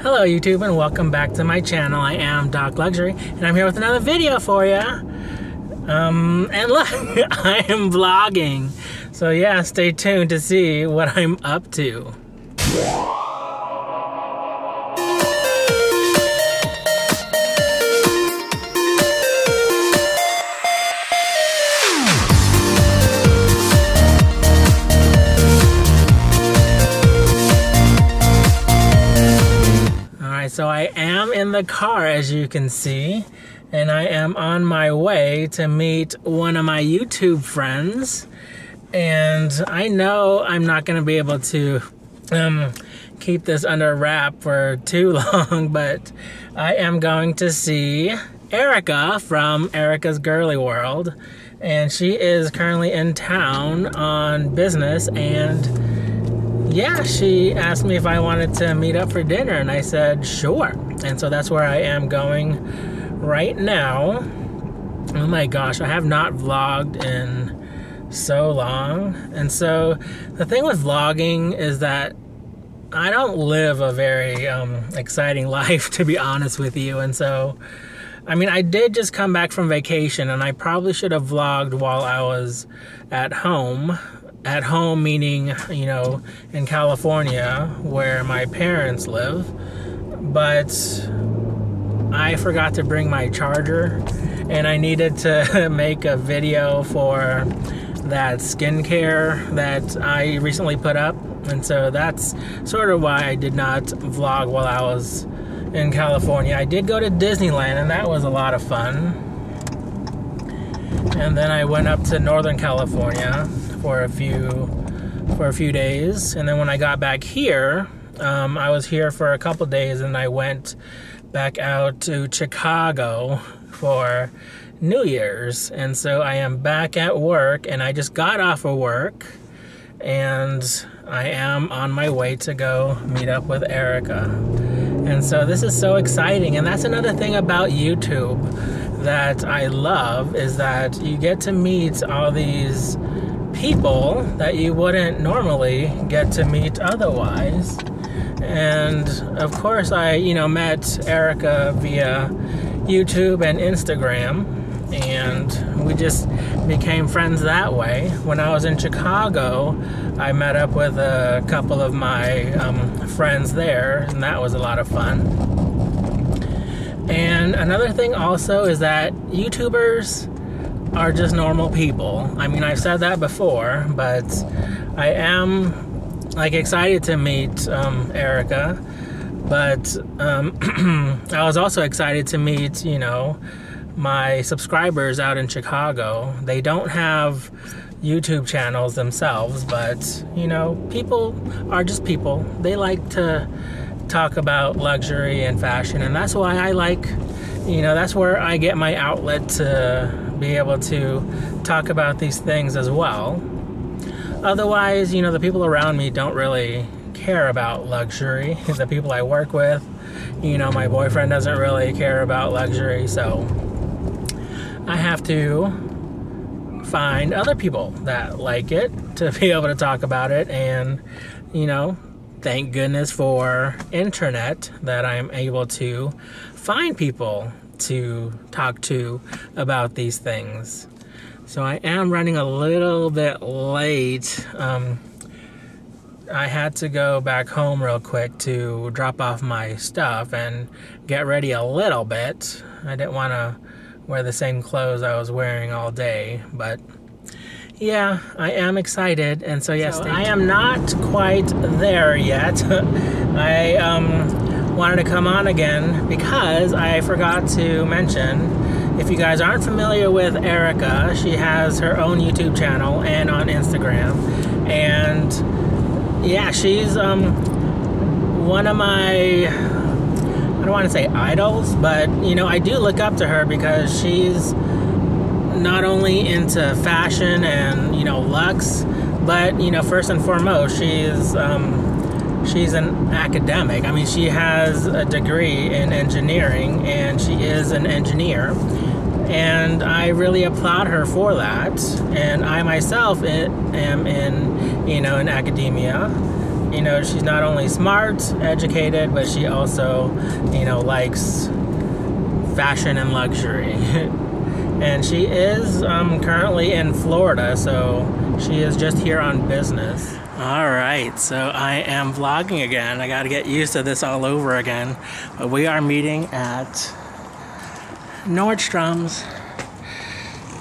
Hello YouTube and welcome back to my channel. I am docLUXURY and I'm here with another video for you. And look, I am vlogging. So yeah, stay tuned to see what I'm up to. So I am in the car, as you can see, and I am on my way to meet one of my YouTube friends. And I know I'm not going to be able to keep this under wrap for too long, but I am going to see Erica from Erica's Girly World, and she is currently in town on business. And yeah, she asked me if I wanted to meet up for dinner, and I said sure. And so that's where I am going right now. Oh my gosh, I have not vlogged in so long. And so the thing with vlogging is that I don't live a very exciting life, to be honest with you. And so, I mean, I did just come back from vacation, and I probably should have vlogged while I was at home. At home meaning, you know, in California where my parents live. But I forgot to bring my charger, and I needed to make a video for that skincare that I recently put up. And so that's sort of why I did not vlog while I was in California. I did go to Disneyland, and that was a lot of fun. And then I went up to Northern California for a few days, and then when I got back here, I was here for a couple days, and I went back out to Chicago for New Year's. And so I am back at work, and I just got off of work, and I am on my way to go meet up with Erica. And so this is so exciting. And that's another thing about YouTube that I love, is that you get to meet all these people that you wouldn't normally get to meet otherwise. And of course I, met Erica via YouTube and Instagram, and we just became friends that way. When I was in Chicago, I met up with a couple of my friends there, and that was a lot of fun. And another thing also is that YouTubers are just normal people. I mean, I've said that before, but I am excited to meet Erica. But I was also excited to meet, my subscribers out in Chicago. They don't have YouTube channels themselves, but people are just people. They like to talk about luxury and fashion, and that's why I like, that's where I get my outlet to be able to talk about these things as well. Otherwise, the people around me don't really care about luxury. The people I work with, my boyfriend doesn't really care about luxury, so I have to find other people that like it to be able to talk about it. And thank goodness for internet that I'm able to find people to talk to about these things. So I am running a little bit late. I had to go back home real quick to drop off my stuff and get ready a little bit. I didn't want to wear the same clothes I was wearing all day, but yeah, I am excited. And so yes, I am not quite there yet. I wanted to come on again because I forgot to mention, if you guys aren't familiar with Erica, she has her own YouTube channel and on Instagram. And yeah, she's one of my, I don't want to say idols, but I do look up to her because she's not only into fashion and luxe, but first and foremost, she's an academic. I mean, she has a degree in engineering, and she is an engineer, and I really applaud her for that. And I myself am in in academia, you know, she's not only smart, educated, but she also, you know, likes fashion and luxury. And she is currently in Florida, so she is just here on business. Alright, so I am vlogging again. I gotta get used to this all over again. But we are meeting at Nordstrom's.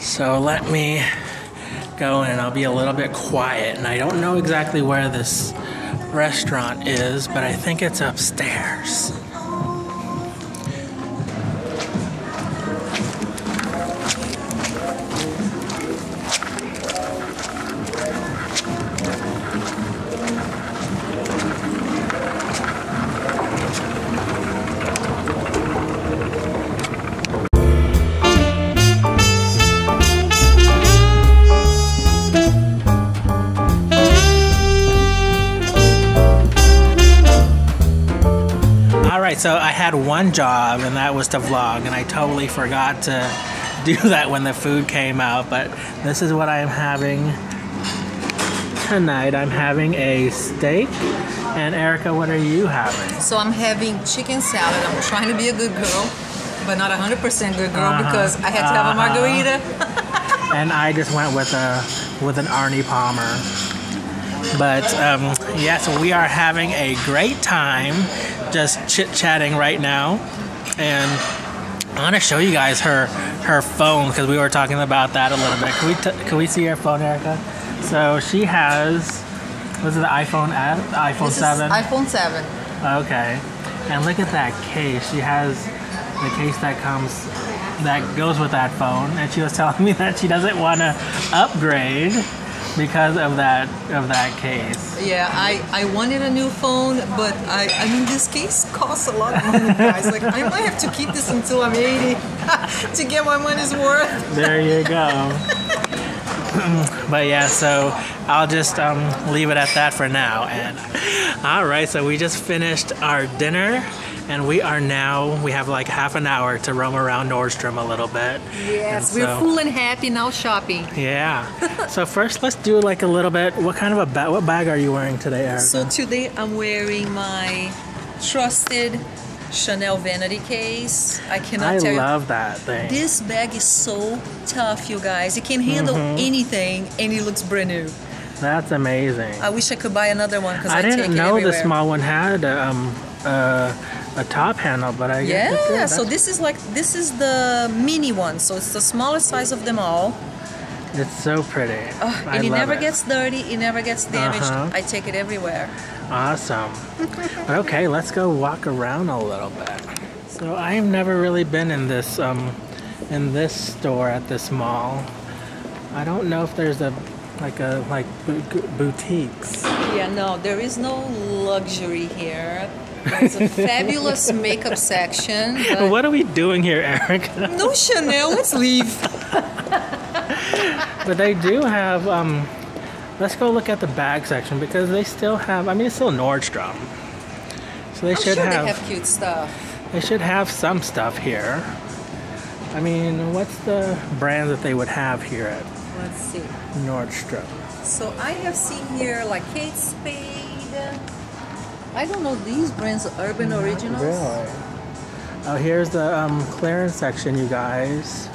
So let me go in and I'll be a little bit quiet. And I don't know exactly where this restaurant is, but I think it's upstairs. So I had one job, and that was to vlog, and I totally forgot to do that when the food came out. But this is what I'm having tonight. I'm having a steak. And Erica, what are you having? So I'm having chicken salad. I'm trying to be a good girl, but not 100% good girl because I had to have a margarita. And I just went with an Arnie Palmer. But yeah, so we are having a great time, just chit-chatting right now. And I want to show you guys her phone, because we were talking about that a little bit. Can we see her phone, Erica? So she has, was it the iPhone S? iPhone 7? iPhone 7. Okay. And look at that case. She has the case that goes with that phone, and she was telling me that she doesn't want to upgrade because of that case. Yeah, I wanted a new phone, but I mean, this case costs a lot of money, guys. Like, I might have to keep this until I'm 80 to get my money's worth. There you go. But yeah, so I'll just leave it at that for now. And all right, so we just finished our dinner, and we have like half an hour to roam around Nordstrom a little bit. Yes, we're full and happy now shopping. Yeah. So first, let's do like a little bit. What kind of a bag? What bag are you wearing today, Erica? So today I'm wearing my trusted Chanel vanity case. I cannot tell you. I love that thing. This bag is so tough, you guys. It can handle anything, and it looks brand new. That's amazing. I wish I could buy another one because I take it everywhere. I didn't know the small one had a top handle, but I guess it did. So this is the mini one. So it's the smallest size of them all. It's so pretty. And it never gets dirty. It never gets damaged. I take it everywhere. Awesome. Okay, let's go walk around a little bit. So I've never really been in this store at this mall. I don't know if there's boutiques. Yeah, no, there is no luxury here. There's a fabulous makeup section. But what are we doing here, Erica? No Chanel, let's leave. But they do have, let's go look at the bag section, because they still have, I mean, it's still Nordstrom. So they should have. They have cute stuff. They should have some stuff here. I mean, what's the brand that they would have here at Let's see. Nordstrom? So I have seen here like Kate Spade. I don't know, these brands are Urban Originals. Really? Oh, here's the clearance section, you guys.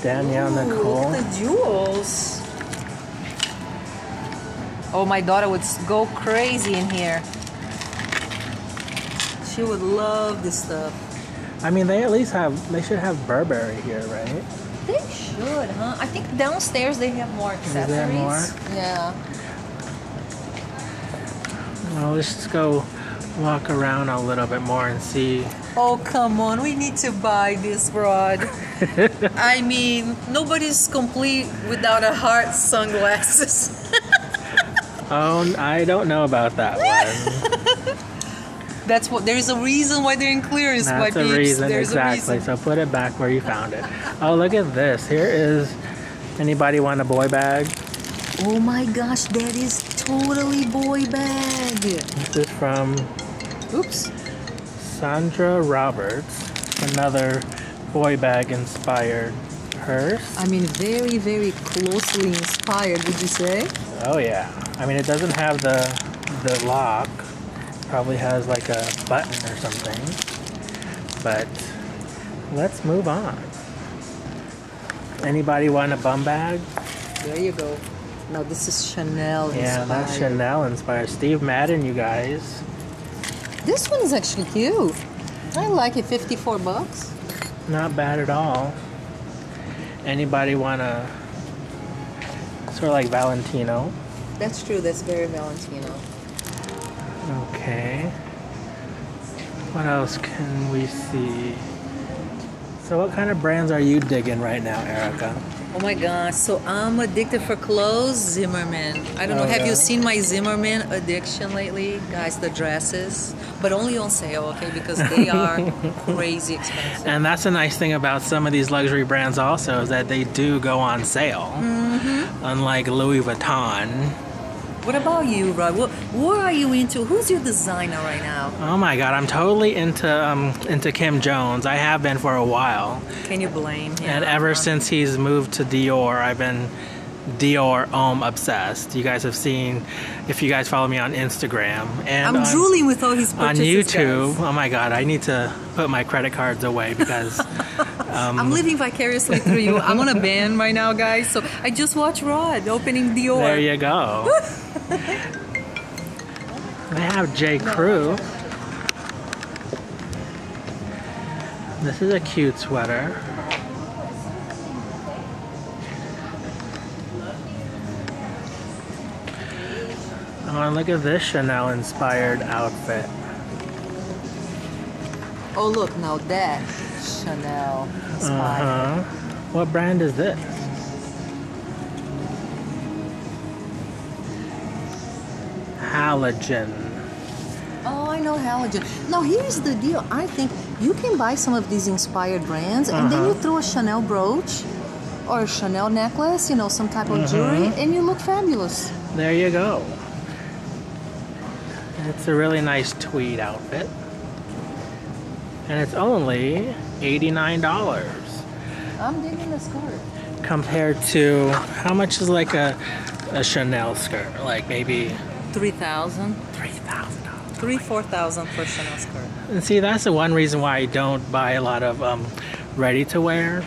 Danielle Nicole. Look at the jewels. Oh, my daughter would go crazy in here. She would love this stuff. I mean, they should have Burberry here, right? They should, huh? I think downstairs they have more accessories. Is there more? Yeah. Well, let's just go walk around a little bit more and see. Oh, come on. We need to buy this rod. I mean, nobody's complete without a heart sunglasses. Oh, I don't know about that one. That's what. There's a reason why they're in clearance. That's a reason, exactly. So put it back where you found it. Oh, look at this. Here is. Anybody want a boy bag? Oh my gosh, that is totally boy bag. This is from. Oops. Sandra Roberts. Another boy bag inspired purse. I mean, very, very closely inspired. Would you say? Oh yeah. I mean, it doesn't have the the lock probably has like a button or something. But let's move on. Anybody want a bum bag? There you go. No, this is Chanel inspired. Yeah, that's Chanel inspired. Steve Madden, you guys. This one is actually cute. I like it. 54 bucks. Not bad at all. Anybody want a sort of like Valentino? That's true. That's very Valentino. Okay. What else can we see? So what kind of brands are you digging right now, Erica? Oh my gosh, so I'm addicted for clothes, Zimmerman. I don't know, have you seen my Zimmerman addiction lately? Guys, the dresses, but only on sale, okay, because they are crazy expensive. And that's the nice thing about some of these luxury brands also, is that they do go on sale. Unlike Louis Vuitton. What about you, Rod? What are you into? Who's your designer right now? Oh my God, I'm totally into Kim Jones. I have been for a while. Can you blame him? And ever since he's moved to Dior, I've been Dior obsessed. You guys have seen, if you guys follow me on Instagram and I'm drooling with all his purchases, on YouTube. guys. Oh my God, I need to put my credit cards away because I'm living vicariously through you. I'm on a ban right now, guys. So I just watched Rod opening Dior. There you go. They have J. Crew. This is a cute sweater. Oh, and look at this Chanel inspired outfit. Oh, look, now that Chanel inspired. What brand is this? Halogen. Oh, I know Halogen. Now, here's the deal. I think you can buy some of these inspired brands and then you throw a Chanel brooch or a Chanel necklace, you know, some type of jewelry, and you look fabulous. There you go. It's a really nice tweed outfit. And it's only $89. I'm digging the skirt. Compared to, how much is like a Chanel skirt? Like maybe $3,000. $3,000. $4,000 for Chanel skirt. And see, that's the one reason why I don't buy a lot of ready-to-wear.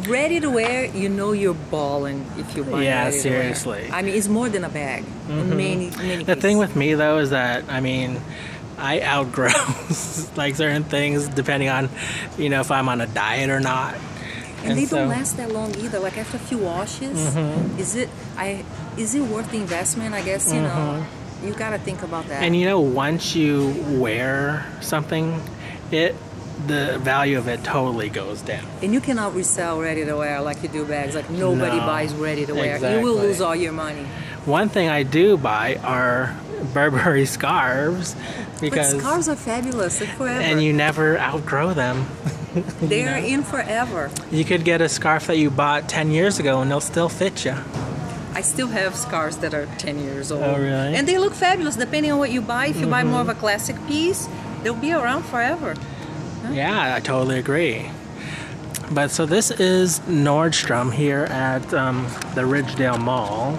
Ready-to-wear, you know you're balling if you buy Yeah, ready-to-wear. seriously. I mean, it's more than a bag. In many The thing with me, though, is that, I mean, I outgrow like certain things depending on, you know, if I'm on a diet or not. And they don't last that long either. Like after a few washes, is it worth the investment? I guess, you know, you got to think about that. And you know, once you wear something, the value of it totally goes down. And you cannot resell ready-to-wear like you do bags. Like nobody buys ready-to-wear. Exactly. You will lose all your money. One thing I do buy are Burberry scarves because but scarves are fabulous. They're forever. And you never outgrow them. They're in forever. You could get a scarf that you bought 10 years ago and they'll still fit you. I still have scarves that are 10 years old. Oh, really? And they look fabulous depending on what you buy. If you buy more of a classic piece, they'll be around forever. Huh? Yeah, I totally agree. But so this is Nordstrom here at the Ridgedale Mall.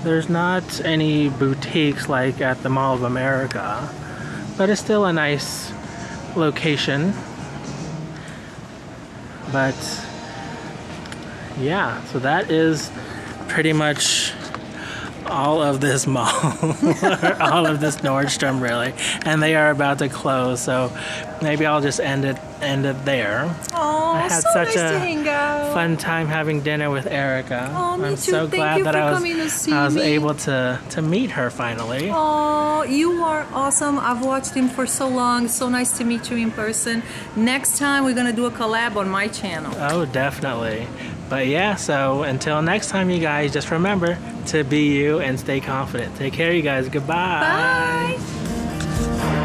There's not any boutiques like at the Mall of America, but it's still a nice location. But yeah, so that is pretty much all of this mall, all of this Nordstrom really, and they are about to close, so maybe I'll just end it there. Oh, I had so such nice a to hang out. fun time having dinner with Erica. Oh, me I'm too. so Thank glad you that for I coming to see was me. able to meet her finally. Oh, you are awesome. I've watched him for so long. So nice to meet you in person. Next time we're gonna do a collab on my channel. Oh, definitely. But yeah, so until next time, you guys, just remember to be you and stay confident. Take care, you guys. Goodbye. Bye.